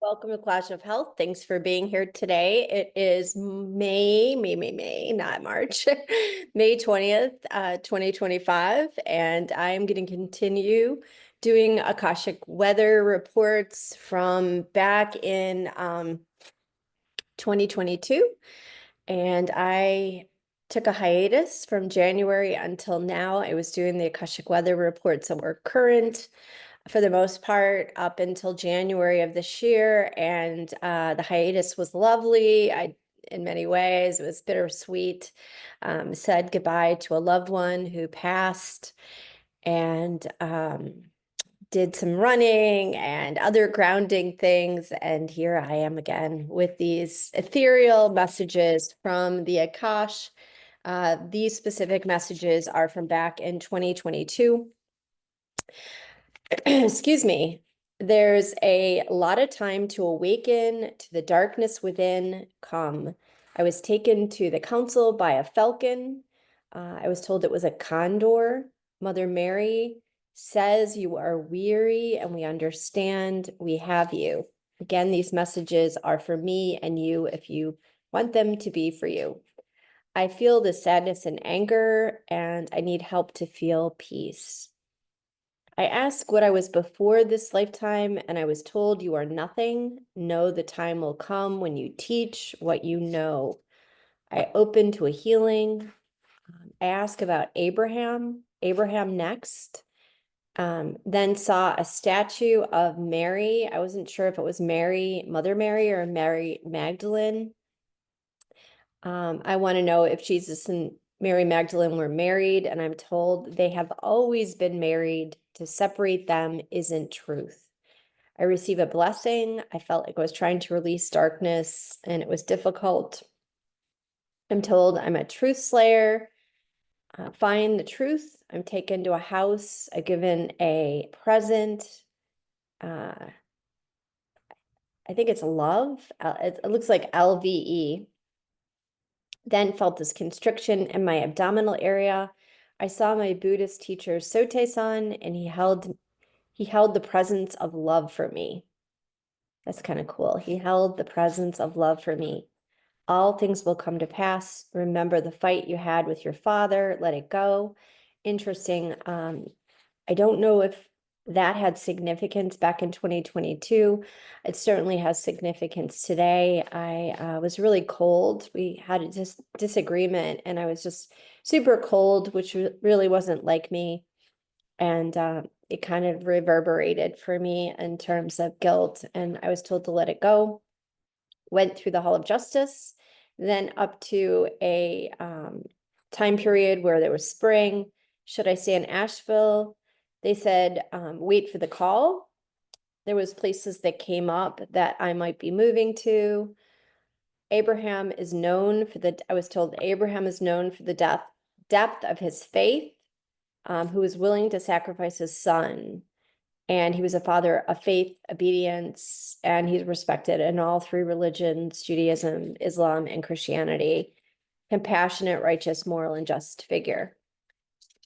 Welcome to Clash of Health. Thanks for being here today. It is May, not March, May 20th, 2025, and I am going to continue doing Akashic weather reports from back in 2022. And I took a hiatus from January until now. I was doing the Akashic weather reports that were current for the most part up until January of this year, and the hiatus was lovely. In many ways, it was bittersweet. Said goodbye to a loved one who passed, and did some running and other grounding things. And here I am again with these ethereal messages from the Akash. These specific messages are from back in 2022. Excuse me. There's a lot of time to awaken to the darkness within. Come. I was taken to the council by a falcon. I was told it was a condor. Mother Mary says you are weary and we understand. We have you. Again, these messages are for me and you if you want them to be for you. I feel the sadness and anger, and I need help to feel peace. I asked what I was before this lifetime, and I was told you are nothing. Know the time will come when you teach what you know. I opened to a healing. I asked about Abraham next. Then saw a statue of Mary. I wasn't sure if it was Mary, Mother Mary, or Mary Magdalene. I want to know if Jesus and Mary Magdalene were married, and I'm told they have always been married. To separate them isn't truth. I receive a blessing. I felt like I was trying to release darkness, and it was difficult. I'm told I'm a truth slayer. Find the truth. I'm taken to a house. I'm given a present. I think it's love. It looks like LVE. Then felt this constriction in my abdominal area. I saw my Buddhist teacher Sote-san, and he held the presence of love for me. That's kind of cool. He held the presence of love for me. All things will come to pass. Remember the fight you had with your father. Let it go. Interesting. I don't know if that had significance back in 2022. It certainly has significance today. I was really cold. We had a disagreement, and I was just super cold, which really wasn't like me. And it kind of reverberated for me in terms of guilt. And I was told to let it go. Went through the Hall of Justice, then up to a time period where there was spring. Should I stay in Asheville? They said, wait for the call. There was places that came up that I might be moving to. Abraham is known for I was told Abraham is known for the depth of his faith, who was willing to sacrifice his son. And he was a father of faith, obedience, and he's respected in all three religions, Judaism, Islam, and Christianity. Compassionate, righteous, moral, and just figure.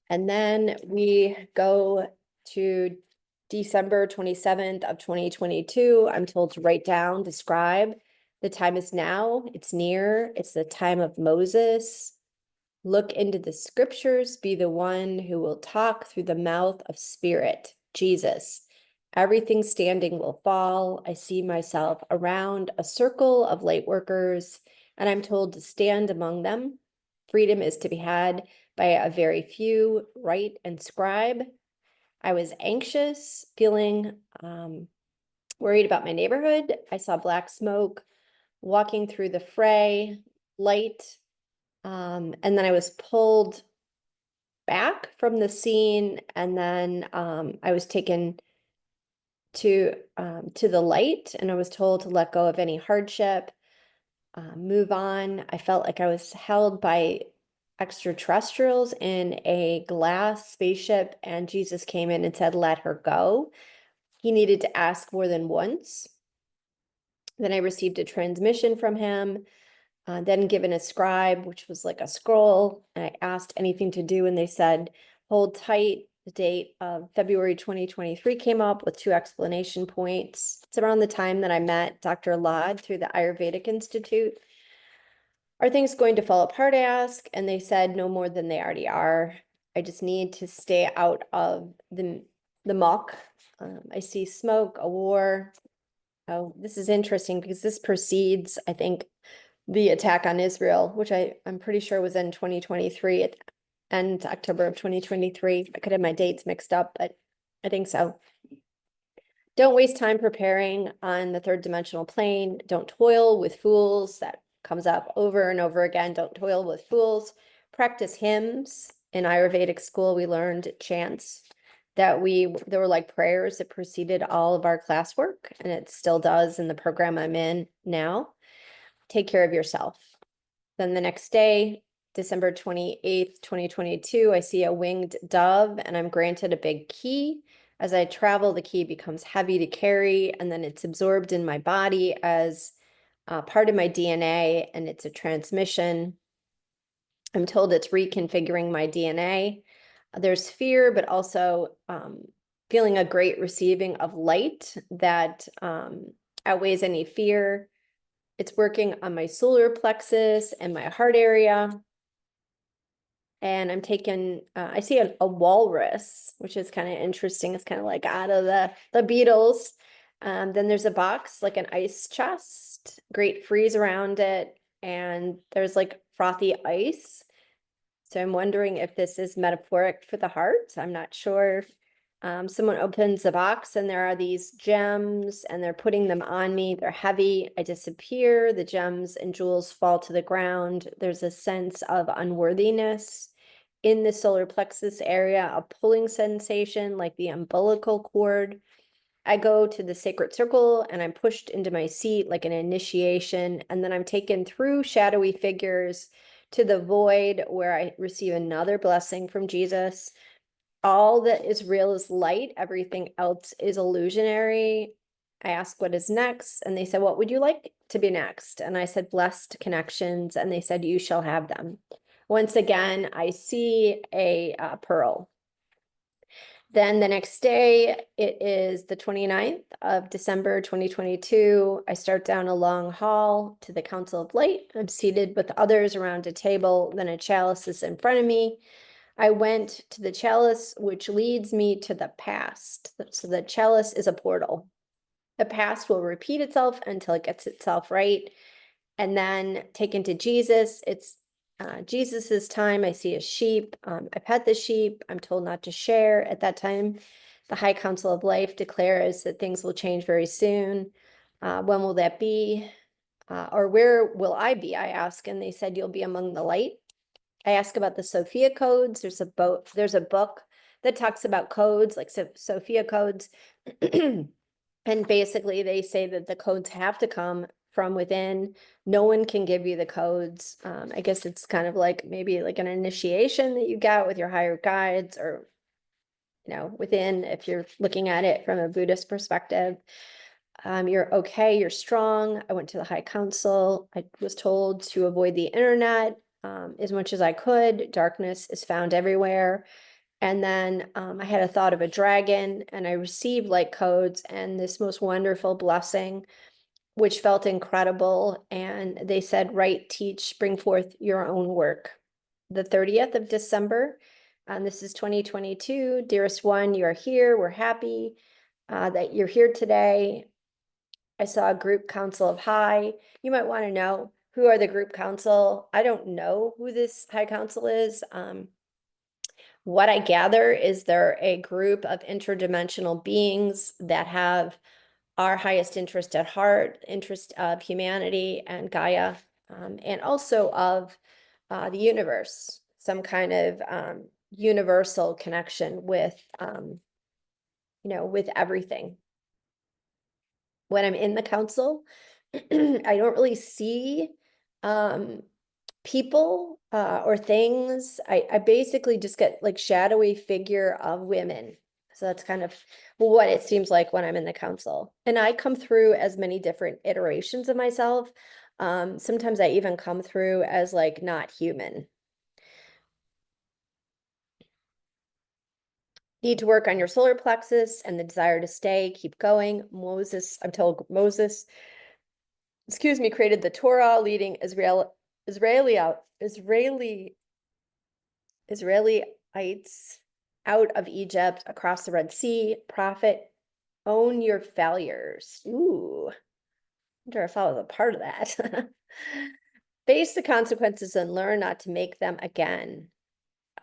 And then we go to December 27th of 2022. I'm told to write down, describe. The time is now. It's near. It's the time of Moses. Look into the scriptures. Be the one who will talk through the mouth of spirit, Jesus. Everything standing will fall. I see myself around a circle of light workers, and I'm told to stand among them. Freedom is to be had by a very few. Write and scribe. I was anxious, feeling worried about my neighborhood. I saw black smoke, walking through the fray, light, and then I was pulled back from the scene, and then I was taken to the light, and I was told to let go of any hardship, move on. I felt like I was held by extraterrestrials in a glass spaceship, and Jesus came in and said, let her go. He needed to ask more than once. Then I received a transmission from him, then given a scribe, which was like a scroll, and I asked anything to do, and they said, hold tight, the date of February 2023 came up with 2 explanation points. It's around the time that I met Dr. Lad through the Ayurvedic Institute. Are things going to fall apart, I asked, and they said no more than they already are. I just need to stay out of the muck. I see smoke, a war. Oh, this is interesting because this precedes, I think, the attack on Israel, which I'm pretty sure was in 2023, at end October of 2023. I could have my dates mixed up, but I think so. Don't waste time preparing on the third dimensional plane. Don't toil with fools. That comes up over and over again. Don't toil with fools. Practice hymns. In Ayurvedic school, we learned chants that there were like prayers that preceded all of our classwork, and it still does in the program I'm in now. Take care of yourself. Then the next day, December 28th, 2022, I see a winged dove and I'm granted a big key. As I travel, the key becomes heavy to carry, and then it's absorbed in my body as part of my DNA, and it's a transmission. I'm told it's reconfiguring my DNA. There's fear, but also feeling a great receiving of light that outweighs any fear. It's working on my solar plexus and my heart area. And I'm taking, I see a walrus, which is kind of interesting. It's kind of like out of the Beatles. Then there's a box, like an ice chest, great freeze around it. And there's like frothy ice. So I'm wondering if this is metaphoric for the heart. I'm not sure. Someone opens the box and there are these gems and they're putting them on me. They're heavy. I disappear. The gems and jewels fall to the ground. There's a sense of unworthiness in the solar plexus area, a pulling sensation like the umbilical cord. I go to the sacred circle and I'm pushed into my seat like an initiation. And then I'm taken through shadowy figures to the void where I receive another blessing from Jesus. All that is real is light. Everything else is illusionary. I asked what is next, and they said, what would you like to be next? And I said, blessed connections, and they said, you shall have them. Once again, I see a pearl. Then the next day, it is the 29th of December, 2022. I start down a long hall to the Council of Light. I'm seated with others around a table. Then a chalice is in front of me. I went to the chalice, which leads me to the past. So the chalice is a portal. The past will repeat itself until it gets itself right. And then taken to Jesus, it's Jesus's time. I see a sheep. I pet the sheep. I'm told not to share at that time. The High Council of Life declares that things will change very soon. When will that be? Or where will I be? I ask, and they said, you'll be among the light. I ask about the Sophia codes. There's a book that talks about codes, like Sophia codes. And basically they say that the codes have to come from within. No one can give you the codes. I guess it's kind of like maybe like an initiation that you get with your higher guides, or, within, if you're looking at it from a Buddhist perspective. You're okay, you're strong. I went to the High Council. I was told to avoid the internet as much as I could. Darkness is found everywhere. And then I had a thought of a dragon, and I received light codes and this most wonderful blessing, which felt incredible. And they said, write, teach, bring forth your own work. The 30th of December, this is 2022. Dearest one, you are here. We're happy that you're here today. I saw a group council of high. You might want to know, who are the group council? I don't know who this high council is. What I gather is they're a group of interdimensional beings that have our highest interest at heart, interest of humanity and Gaia, and also of the universe, some kind of universal connection with, with everything. When I'm in the council, I don't really see people or things. I basically just get like shadowy figure of women. So that's kind of what it seems like when I'm in the council. And I come through as many different iterations of myself. Sometimes I even come through as like not human. Need to work on your solar plexus and the desire to stay, keep going. Moses, I'm told Moses, excuse me, created the Torah, leading Israelites out of Egypt, across the Red Sea. Prophet, own your failures. Ooh, I wonder if I was a part of that. Face the consequences and learn not to make them again.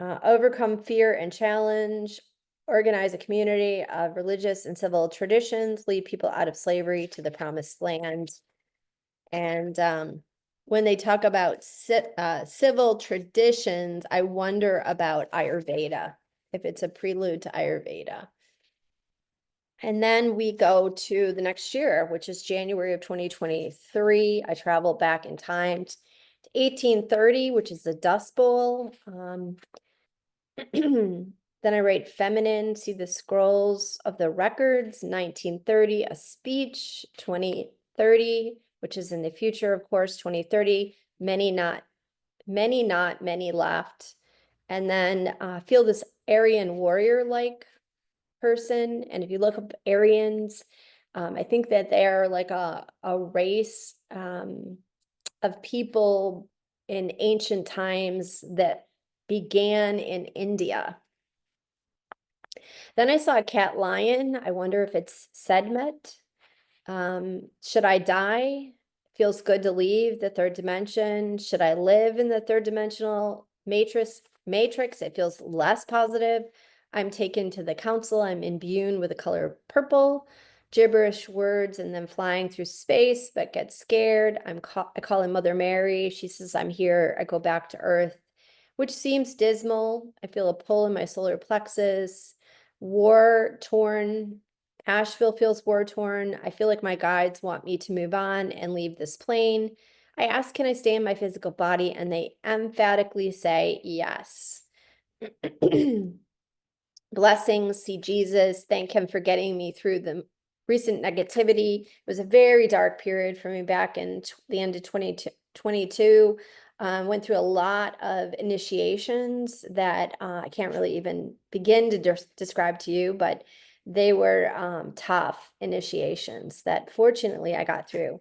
Overcome fear and challenge. Organize a community of religious and civil traditions. Lead people out of slavery to the promised land. And when they talk about civil traditions, I wonder about Ayurveda, if it's a prelude to Ayurveda. And then we go to the next year, which is January of 2023. I travel back in time to 1830, which is the Dust Bowl. Then I write feminine, see the scrolls of the records, 1930, a speech, 2030, which is in the future, of course, 2030, many not, many left. And then feel this Aryan warrior-like person. And if you look up Aryans, I think that they're like a race of people in ancient times that began in India. Then I saw a cat lion. I wonder if it's Sedmet. Should I die? Feels good to leave the third dimension. Should I live in the third dimensional matrix? It feels less positive. I'm taken to the council. I'm imbued with the color purple, gibberish words, and then flying through space, but get scared. I call him Mother Mary. She says, I'm here. I go back to Earth, which seems dismal. I feel a pull in my solar plexus. War torn. Asheville feels war torn. I feel like my guides want me to move on and leave this plane. I ask, can I stay in my physical body? And they emphatically say yes. Blessings, see Jesus, thank him for getting me through the recent negativity. It was a very dark period for me back in the end of 2022. Went through a lot of initiations that I can't really even begin to describe to you, but they were tough initiations that fortunately I got through.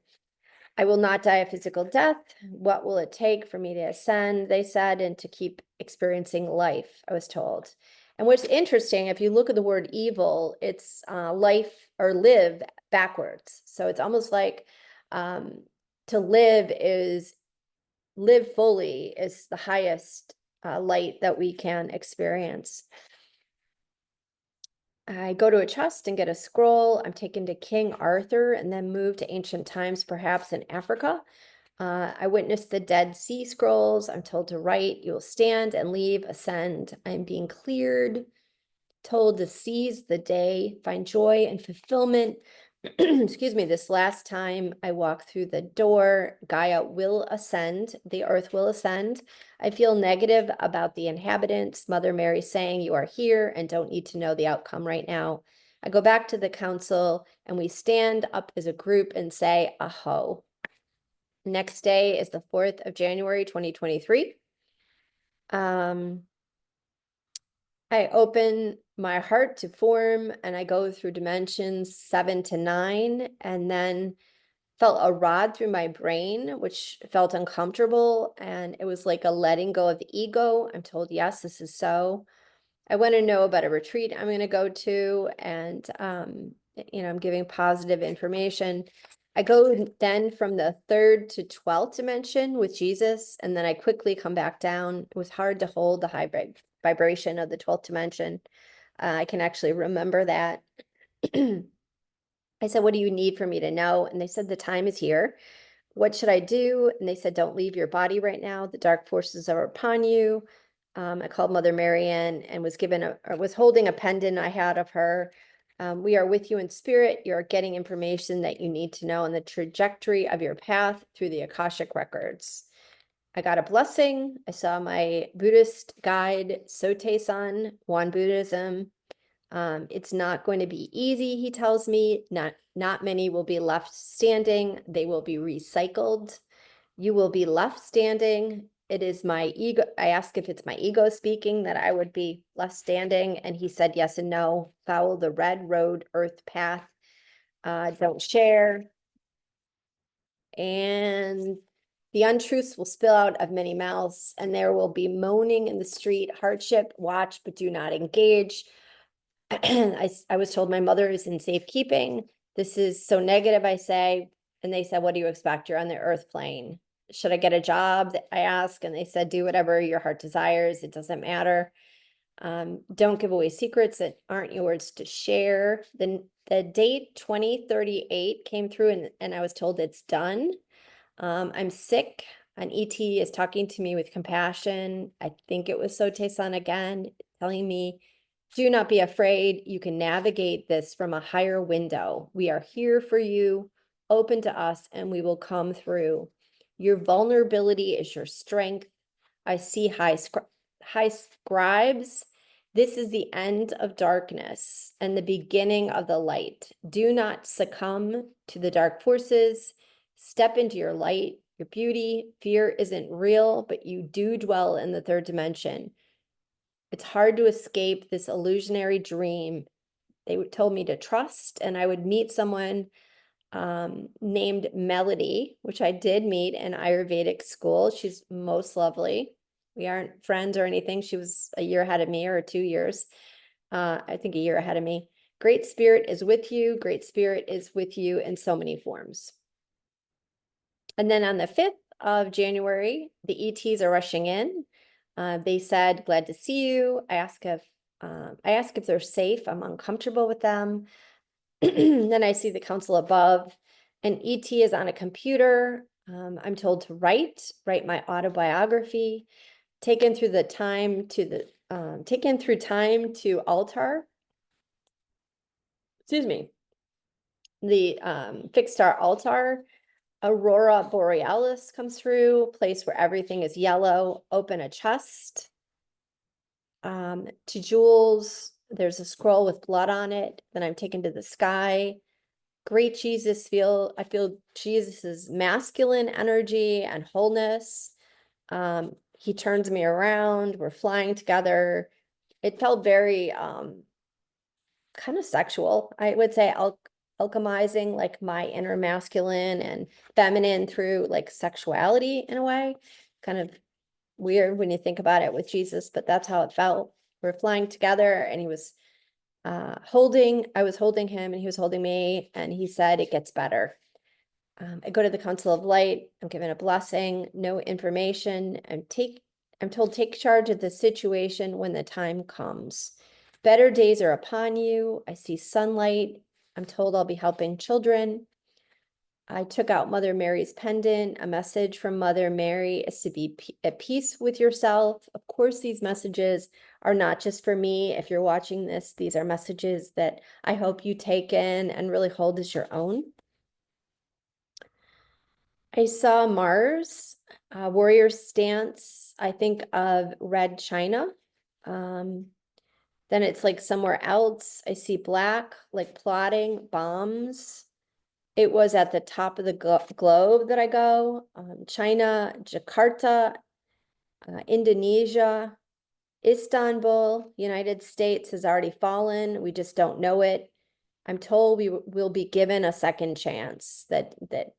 I will not die a physical death. What will it take for me to ascend, they said, and to keep experiencing life, I was told. And what's interesting, if you look at the word evil, it's life or live backwards. So it's almost like to live fully is the highest light that we can experience. I go to a chest and get a scroll. I'm taken to King Arthur and then move to ancient times, perhaps in Africa. I witnessed the Dead Sea Scrolls. I'm told to write, you will stand and leave, ascend. I'm being cleared, told to seize the day, find joy and fulfillment. Excuse me, this last time I walk through the door, Gaia will ascend, the earth will ascend. I feel negative about the inhabitants. Mother Mary saying, you are here and don't need to know the outcome right now. I go back to the council and we stand up as a group and say, aho. Next day is the 4th of January, 2023. I open my heart to form and I go through dimensions 7 to 9 and then felt a rod through my brain, which felt uncomfortable. And it was like a letting go of the ego. I'm told, yes, this is so. I want to know about a retreat I'm going to go to. And, I'm giving positive information. I go then from the 3rd to 12th dimension with Jesus, and then I quickly come back down. It was hard to hold the high vibration of the 12th dimension. I can actually remember that. I said, what do you need for me to know? And they said, the time is here. What should I do? And they said, don't leave your body right now. The dark forces are upon you. I called Mother Mary in and was holding a pendant I had of her. We are with you in spirit. You're getting information that you need to know on the trajectory of your path through the Akashic Records. I got a blessing. I saw my Buddhist guide, Sote-san, Won Buddhism. It's not going to be easy, he tells me. Not many will be left standing. They will be recycled. You will be left standing. it is my ego. I asked if it's my ego speaking that I would be left standing, and he said yes and no. Follow the red road, earth path. Don't share. And the untruths will spill out of many mouths, and there will be moaning in the street, hardship, watch, but do not engage. I was told my mother is in safekeeping. This is so negative, I say. And they said, what do you expect? You're on the earth plane. Should I get a job? I asked, and they said, do whatever your heart desires. It doesn't matter. Don't give away secrets that aren't yours to share. The date 2038 came through, and I was told it's done. I'm sick. An ET is talking to me with compassion. I think it was Sote-san again, telling me, do not be afraid. You can navigate this from a higher window. We are here for you. Open to us, and we will come through. Your vulnerability is your strength. I see high scribes. This is the end of darkness and the beginning of the light. Do not succumb to the dark forces. Step into your light, your beauty. Fear isn't real, but you do dwell in the third dimension. It's hard to escape this illusionary dream. They told me to trust, and I would meet someone named Melody, which I did meet in Ayurvedic school. She's most lovely. We aren't friends or anything. She was a year ahead of me, or 2 years. I think a year ahead of me. Great Spirit is with you. Great Spirit is with you in so many forms. And then on the 5th of January, the ETs are rushing in. They said, glad to see you. I ask if they're safe. I'm uncomfortable with them. Then I see the council above. An ET is on a computer. I'm told to write my autobiography, taken through time to altar. Excuse me. The fixed star altar. Aurora Borealis comes through, place where everything is yellow. Open a chest. To jewels, there's a scroll with blood on it. Then I'm taken to the sky. Great Jesus, I feel Jesus's masculine energy and wholeness. He turns me around. We're flying together. It felt very kind of sexual. I would say alchemizing like my inner masculine and feminine through like sexuality in a way. Kind of weird when you think about it with Jesus, but that's how it felt. We're flying together, and he was I was holding him, and he was holding me, and he said, it gets better. I go to the Council of Light. I'm given a blessing, no information. I'm told take charge of the situation when the time comes. Better days are upon you. I see sunlight. I'm told I'll be helping children. I took out Mother Mary's pendant. A message from Mother Mary is to be at peace with yourself. Of course, these messages are not just for me. If you're watching this, these are messages that I hope you take in and really hold as your own. I saw Mars, warrior stance. I think of red china. Then it's like somewhere else. I see black, like plotting, bombs. It was at the top of the globe that I go. China, Jakarta, Indonesia, Istanbul, United States has already fallen. We just don't know it. I'm told we will be given a second chance. That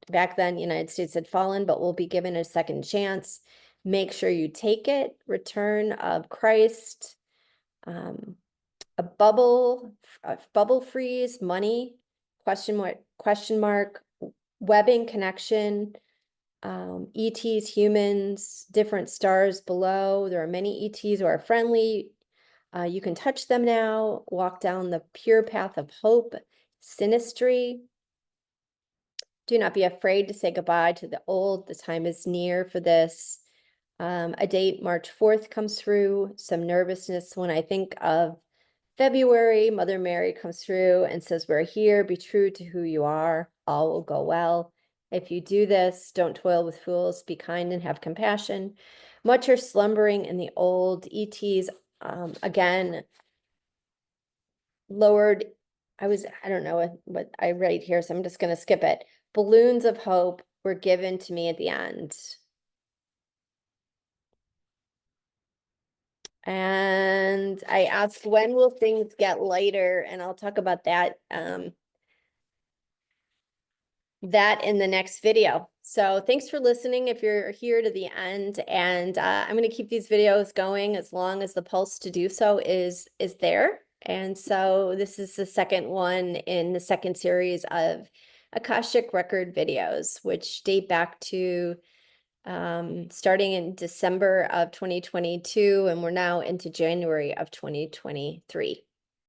back then, United States had fallen, but we'll be given a second chance. Make sure you take it. Return of Christ. A bubble freeze, money, question mark, webbing connection, ETs, humans, different stars below. There are many ETs who are friendly. You can touch them now, walk down the pure path of hope, synastry. Do not be afraid to say goodbye to the old. The time is near for this. A date, March 4th, comes through. Some nervousness when I think of February. Mother Mary comes through and says, we're here. Be true to who you are. All will go well. If you do this, don't toil with fools. Be kind and have compassion. Much are slumbering in the old. ETs, again, lowered. I don't know what I write here, so I'm just going to skip it. Balloons of hope were given to me at the end. And I asked, when will things get lighter? And I'll talk about that in the next video. So thanks for listening if you're here to the end, and I'm going to keep these videos going as long as the pulse to do so is there. And so this is the second one in the second series of Akashic Record videos, which date back to starting in December of 2022, and we're now into January of 2023.